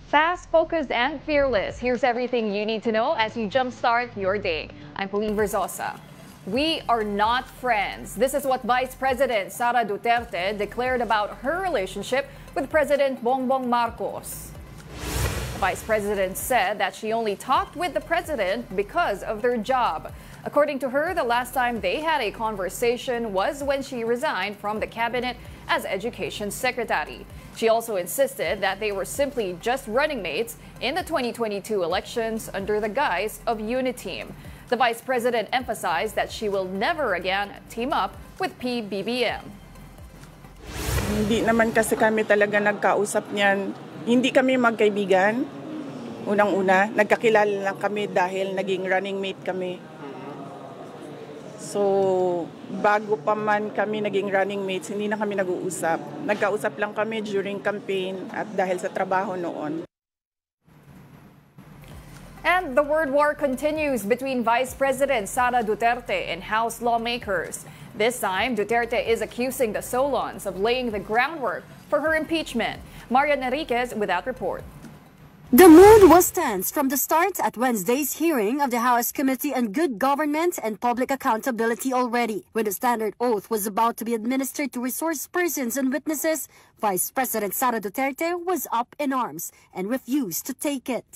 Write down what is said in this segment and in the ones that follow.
Fast, focused, and fearless. Here's everything you need to know as you jumpstart your day. I'm Pauline Verzosa. We are not friends. This is what Vice President Sara Duterte declared about her relationship with President Bongbong Marcos. The Vice President said that she only talked with the president because of their job. According to her, the last time they had a conversation was when she resigned from the cabinet as Education Secretary. She also insisted that they were simply just running mates in the 2022 elections under the guise of Uniteam. The Vice President emphasized that she will never again team up with PBBM. Hindi naman kasi kami talaga nagkausap niyan. Hindi kami magkaibigan. Unang-una, nagkakilala lang kami dahil naging running mate kami. So, bago pa man kami naging running mates, hindi na kami nag-uusap. Nagkausap lang kami during campaign at dahil sa trabaho noon. And the word war continues between Vice President Sara Duterte and House lawmakers. This time, Duterte is accusing the Solons of laying the groundwork for her impeachment. Marian Enriquez with that report. The mood was tense from the start at Wednesday's hearing of the House Committee on Good Government and Public Accountability already. When the standard oath was about to be administered to resource persons and witnesses, Vice President Sara Duterte was up in arms and refused to take it.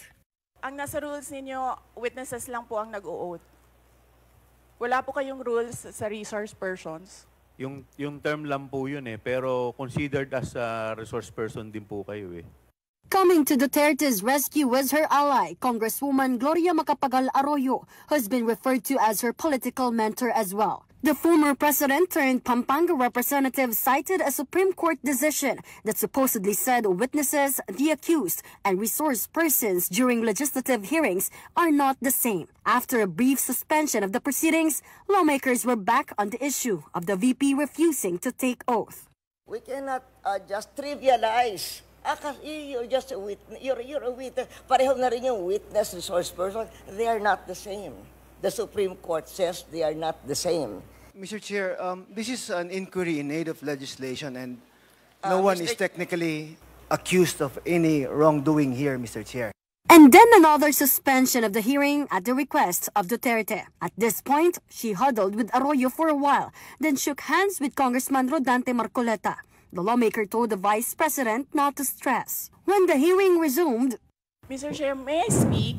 Ang nasa rules ninyo, witnesses lang po ang nag-o-oath. Wala po kayong rules sa resource persons? Yung term lang po yun pero considered as a resource person din po kayo Coming to Duterte's rescue was her ally, Congresswoman Gloria Macapagal Arroyo, who has been referred to as her political mentor as well. The former president turned Pampanga representative cited a Supreme Court decision that supposedly said witnesses, the accused, and resource persons during legislative hearings are not the same. After a brief suspension of the proceedings, lawmakers were back on the issue of the VP refusing to take oath. We cannot just trivialize. You're just a witness. You're a witness. Pareho na rin yung witness, resource person. They are not the same. The Supreme Court says they are not the same. Mr. Chair, this is an inquiry in aid of legislation and no one is technically accused of any wrongdoing here, Mr. Chair. And then another suspension of the hearing at the request of Duterte. At this point, she huddled with Arroyo for a while, then shook hands with Congressman Rodante Marcoleta. The lawmaker told the Vice President not to stress. When the hearing resumed, Mr. Chair, may I speak?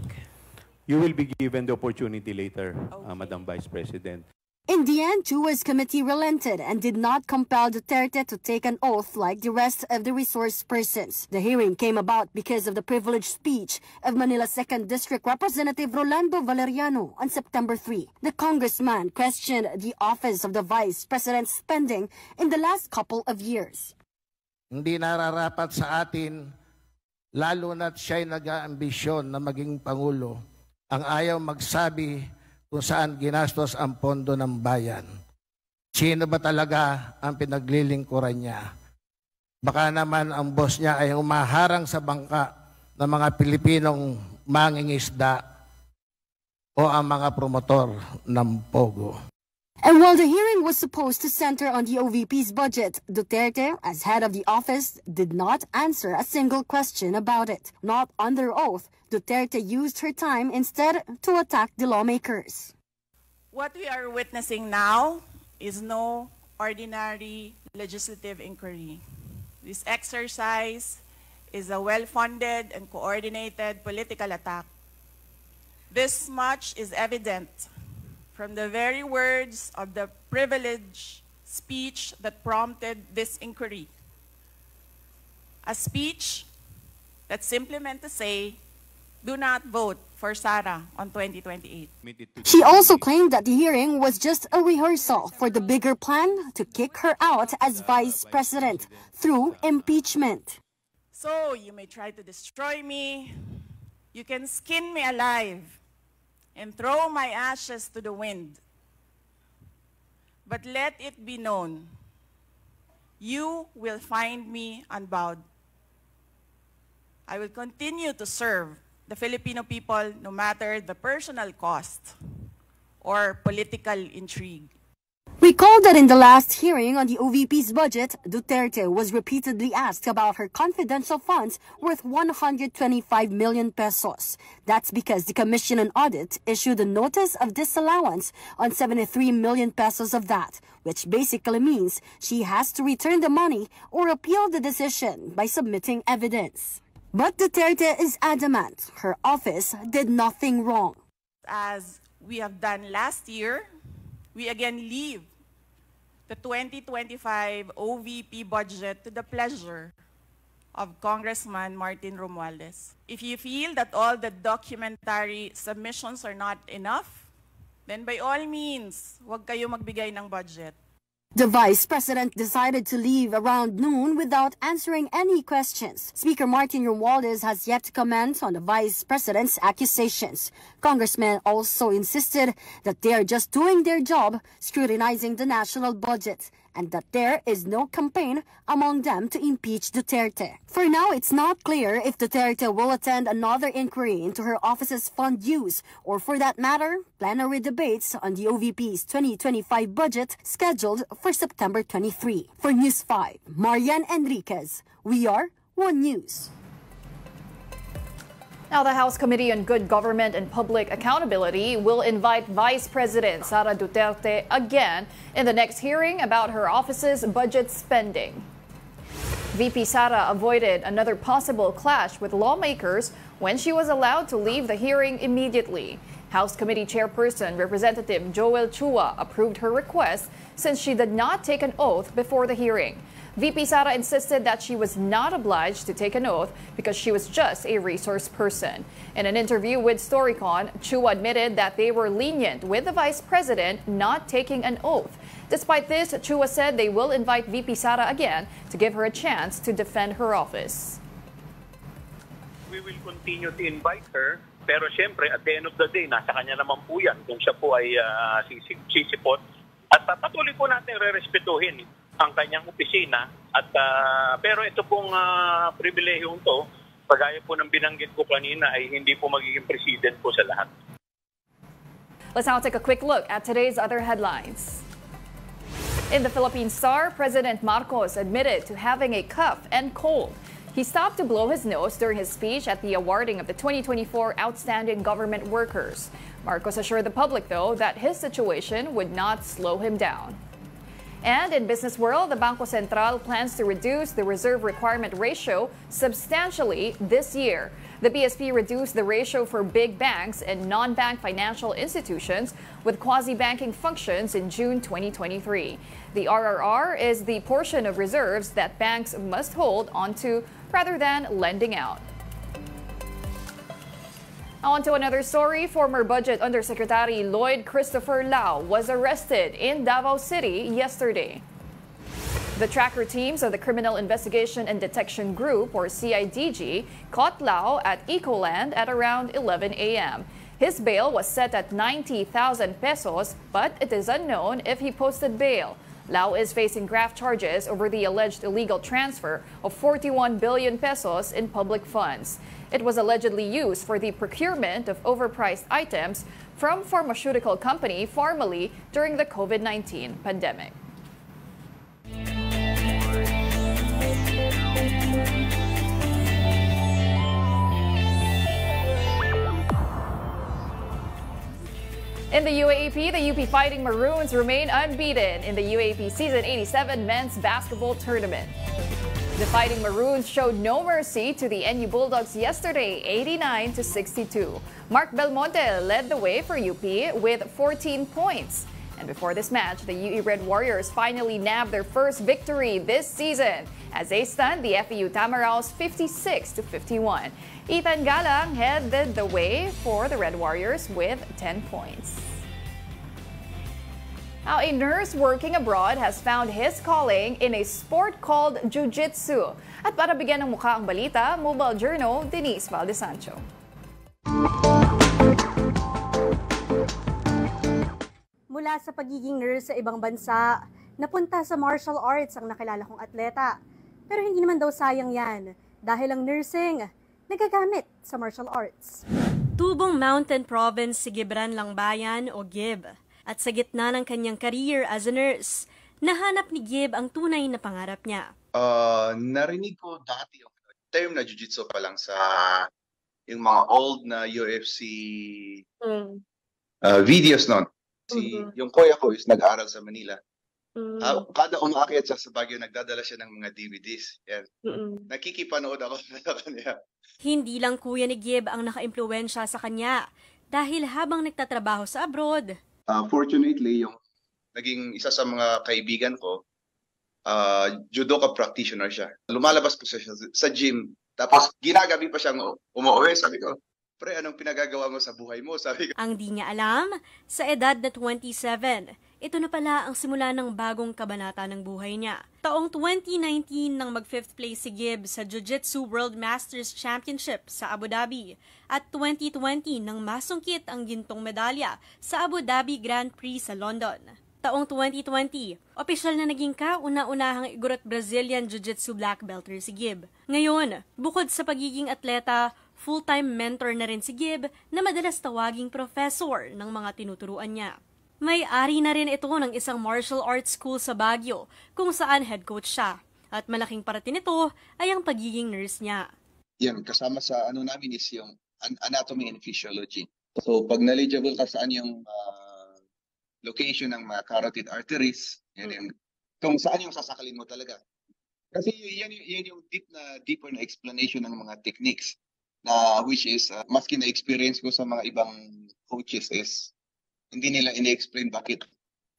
You will be given the opportunity later, Madam Vice President. In the end, Juarez Committee relented and did not compel Duterte to take an oath like the rest of the resource persons. The hearing came about because of the privileged speech of Manila 2nd District Representative Rolando Valeriano on September 3. The congressman questioned the office of the Vice President's spending in the last couple of years. Hindi nararapat sa atin, lalo na't siya'y nag-aambisyon na maging Pangulo, ang ayaw magsabi kung saan ginastos ang pondo ng bayan. Sino ba talaga ang pinaglilingkuran niya? Baka naman ang boss niya ay umaharang sa bangka ng mga Pilipinong mangingisda o ang mga promotor ng Pogo. And while the hearing was supposed to center on the OVP's budget, Duterte, as head of the office, did not answer a single question about it. Not under oath, Duterte used her time instead to attack the lawmakers. What we are witnessing now is no ordinary legislative inquiry. This exercise is a well-funded and coordinated political attack. This much is evident from the very words of the privileged speech that prompted this inquiry. A speech that simply meant to say, do not vote for Sara on 2028. She also claimed that the hearing was just a rehearsal for the bigger plan to kick her out as vice president through impeachment. So you may try to destroy me, you can skin me alive, and throw my ashes to the wind. But let it be known, you will find me unbowed. I will continue to serve the Filipino people no matter the personal cost or political intrigue. Recall that in the last hearing on the OVP's budget, Duterte was repeatedly asked about her confidential funds worth 125 million pesos. That's because the Commission on Audit issued a notice of disallowance on 73 million pesos of that, which basically means she has to return the money or appeal the decision by submitting evidence. But Duterte is adamant her office did nothing wrong. As we have done last year, we again leave the 2025 OVP budget to the pleasure of Congressman Martin Romualdez. If you feel that all the documentary submissions are not enough, then by all means, huwag kayo magbigay ng budget. The Vice President decided to leave around noon without answering any questions. Speaker Martin Romualdez has yet to comment on the Vice President's accusations. Congressmen also insisted that they are just doing their job, scrutinizing the national budget, and that there is no campaign among them to impeach Duterte. For now, it's not clear if Duterte will attend another inquiry into her office's fund use, or for that matter, plenary debates on the OVP's 2025 budget scheduled for September 23. For News 5, Marian Enriquez, we are One News. Now, the House Committee on Good Government and Public Accountability will invite Vice President Sara Duterte again in the next hearing about her office's budget spending. VP Sara avoided another possible clash with lawmakers when she was allowed to leave the hearing immediately. House Committee Chairperson Representative Joel Chua approved her request since she did not take an oath before the hearing. VP Sara insisted that she was not obliged to take an oath because she was just a resource person. In an interview with Storycon, Chua admitted that they were lenient with the Vice President not taking an oath. Despite this, Chua said they will invite VP Sara again to give her a chance to defend her office. We will continue to invite her, pero siyempre at the end of the day, nasa kanya naman po yan kung siya po ay sisipot. At patuloy po natin re-respetuhin ang kanyang opisina. At pero ito pong pribilehiyong to, pagaya po ng binanggit ko kanina, ay hindi po magiging president po sa lahat. Let's now take a quick look at today's other headlines. In the Philippine Star, President Marcos admitted to having a cough and cold. He stopped to blow his nose during his speech at the awarding of the 2024 Outstanding Government Workers. Marcos assured the public, though, that his situation would not slow him down. And in business world, the Bangko Sentral plans to reduce the reserve requirement ratio substantially this year. The BSP reduced the ratio for big banks and non-bank financial institutions with quasi-banking functions in June 2023. The RRR is the portion of reserves that banks must hold onto rather than lending out. On to another story. Former Budget Undersecretary Lloyd Christopher Lau was arrested in Davao City yesterday. The tracker teams of the Criminal Investigation and Detection Group, or CIDG, caught Lau at Ecoland at around 11 a.m. His bail was set at 90,000 pesos, but it is unknown if he posted bail. Lau is facing graft charges over the alleged illegal transfer of 41 billion pesos in public funds. It was allegedly used for the procurement of overpriced items from pharmaceutical company Pharmally during the COVID-19 pandemic. In the UAAP, the UP Fighting Maroons remain unbeaten in the UAAP Season 87 Men's Basketball Tournament. The Fighting Maroons showed no mercy to the NU Bulldogs yesterday, 89-62. Mark Belmonte led the way for UP with 14 points. And before this match, the UE Red Warriors finally nabbed their first victory this season as they stunned the FEU Tamaraos 56-51. Ethan Galang headed the way for the Red Warriors with 10 points. Now, a nurse working abroad has found his calling in a sport called Jiu Jitsu. At para bigyan ng mukha ang balita, Mobile Journal, Denise Valdesancho. Mula sa pagiging nurse sa ibang bansa, napunta sa martial arts ang nakilala kong atleta. Pero hindi naman daw sayang yan, dahil ang nursing nagagamit sa martial arts. Tubong Mountain Province si Gibran Langbayan o Gib. At sa gitna ng kanyang career as a nurse, nahanap ni Gib ang tunay na pangarap niya. Narinig ko dati yung term na Jiu Jitsu pa lang sa yung mga old na UFC videos noon. Yung kuya ko is nag-aaral sa Manila. Kada umaakyat siya sa Baguio, nagdadala siya ng mga DVDs. Yan. Nakikipanood ako sa kanya. Hindi lang kuya ni Gib ang naka-impluwensya sa kanya dahil habang nagtatrabaho sa abroad. Fortunately, yung naging isa sa mga kaibigan ko, judoka practitioner siya. Lumalabas po siya sa gym. Tapos ginagabi pa siyang umuwi. Sabi ko, pre, anong pinagagawa mo sa buhay mo? Sabi ko. Ang di niya alam, sa edad na 27, ito na pala ang simula ng bagong kabanata ng buhay niya. Taong 2019 nang mag-5th place si Gib sa Jiu Jitsu World Masters Championship sa Abu Dhabi at 2020 nang masungkit ang gintong medalya sa Abu Dhabi Grand Prix sa London. Taong 2020, opisyal na naging kauna-unahang Igorot Brazilian Jiu-Jitsu black belter si Gib. Ngayon, bukod sa pagiging atleta, full-time mentor na rin si Gib na madalas tawaging professor ng mga tinuturuan niya. May-ari na rin ito ng isang martial arts school sa Baguio kung saan head coach siya. At malaking parte nito ay ang pagiging nurse niya. Yan, kasama sa namin is yung anatomy and physiology. So pag knowledgeable ka saan yung location ng mga carotid arteries, yan, kung saan yung sasakalin mo talaga. Kasi yan yung deeper na explanation ng mga techniques na which is maski na experience ko sa mga ibang coaches is hindi nila ini-explain bakit.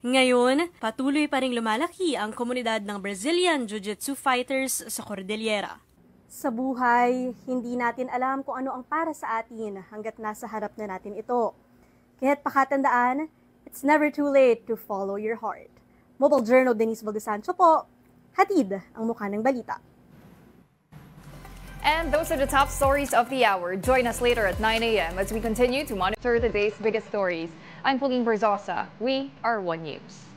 Ngayon, patuloy pa ring lumalaki ang komunidad ng Brazilian Jiu-Jitsu fighters sa Cordillera. Sa buhay, hindi natin alam kung ano ang para sa atin hanggat nasa harap na natin ito. Kaya't pakatandaan, it's never too late to follow your heart. Mobile Journal Denise Valdesancho po, hatid ang mukha ng balita. And those are the top stories of the hour. Join us later at 9 a.m. as we continue to monitor the day's biggest stories. I'm Pauline Berzosa. We are One News.